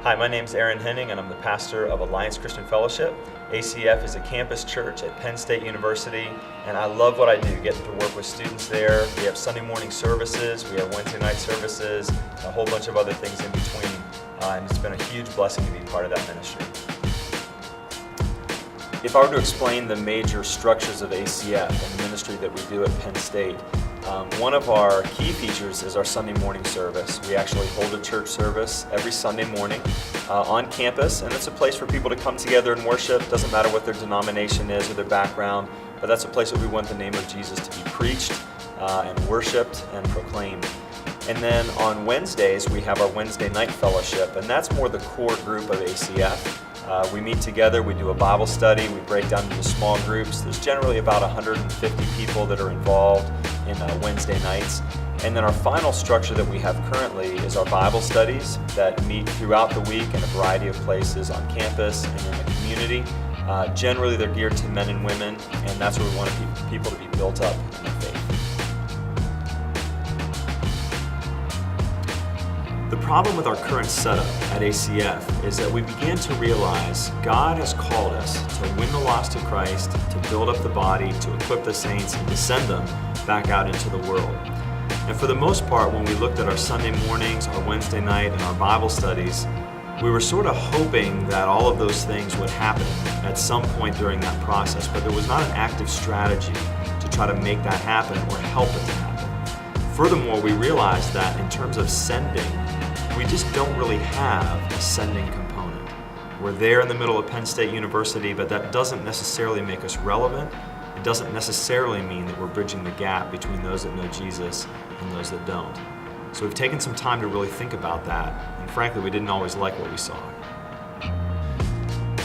Hi, my name's Aaron Henning, and I'm the pastor of Alliance Christian Fellowship. ACF is a campus church at Penn State University, and I love what I do, getting to work with students there. We have Sunday morning services, we have Wednesday night services, a whole bunch of other things in between, and it's been a huge blessing to be part of that ministry. If I were to explain the major structures of ACF and the ministry that we do at Penn State, one of our key features is our Sunday morning service. We actually hold a church service every Sunday morning on campus, and it's a place for people to come together and worship. Doesn't matter what their denomination is or their background, but that's a place that we want the name of Jesus to be preached and worshiped and proclaimed. And then on Wednesdays, we have our Wednesday night fellowship, and that's more the core group of ACF. We meet together, we do a Bible study, we break down into small groups. There's generally about 150 people that are involved in Wednesday nights. And then our final structure that we have currently is our Bible studies that meet throughout the week in a variety of places on campus and in the community. Generally, they're geared to men and women, and that's where we want people to be built up in their faith. The problem with our current setup at ACF is that we began to realize God has called us to win the lost to Christ, to build up the body, to equip the saints, and to send them back out into the world. And for the most part, when we looked at our Sunday mornings, our Wednesday night, and our Bible studies, we were sort of hoping that all of those things would happen at some point during that process, but there was not an active strategy to try to make that happen or help it to happen. Furthermore, we realized that in terms of sending, we just don't really have a sending component. We're there in the middle of Penn State University, but that doesn't necessarily make us relevant. It doesn't necessarily mean that we're bridging the gap between those that know Jesus and those that don't. So we've taken some time to really think about that, and frankly, we didn't always like what we saw.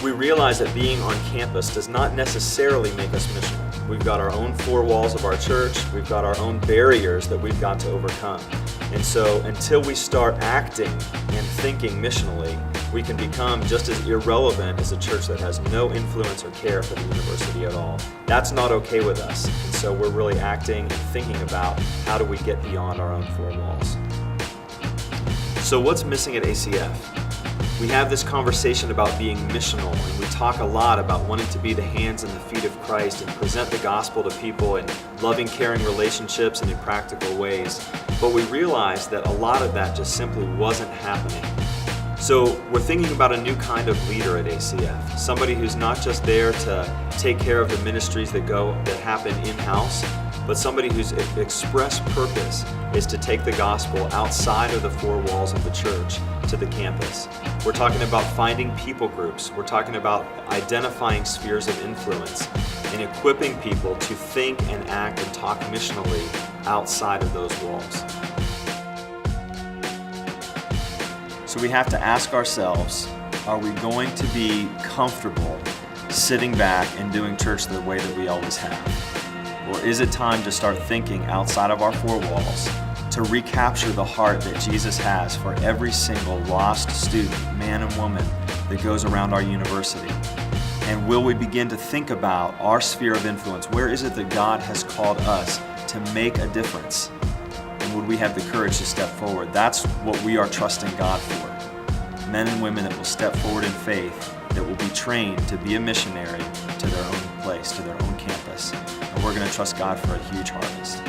We realize that being on campus does not necessarily make us missional. We've got our own four walls of our church, we've got our own barriers that we've got to overcome. And so until we start acting and thinking missionally, we can become just as irrelevant as a church that has no influence or care for the university at all. That's not okay with us. And so we're really acting and thinking about how do we get beyond our own four walls. So what's missing at ACF? We have this conversation about being missional, and we talk a lot about wanting to be the hands and the feet of Christ and present the gospel to people in loving, caring relationships and in practical ways. But we realized that a lot of that just simply wasn't happening. So we're thinking about a new kind of leader at ACF, somebody who's not just there to take care of the ministries that happen in-house, but somebody whose express purpose is to take the gospel outside of the four walls of the church to the campus. We're talking about finding people groups. We're talking about identifying spheres of influence and equipping people to think and act and talk missionally outside of those walls. So we have to ask ourselves, are we going to be comfortable sitting back and doing church the way that we always have? Or is it time to start thinking outside of our four walls to recapture the heart that Jesus has for every single lost student, man and woman, that goes around our university? And will we begin to think about our sphere of influence? Where is it that God has called us to make a difference? And would we have the courage to step forward? That's what we are trusting God for. Men and women that will step forward in faith, that will be trained to be a missionary to their own place, to their own campus. And we're going to trust God for a huge harvest.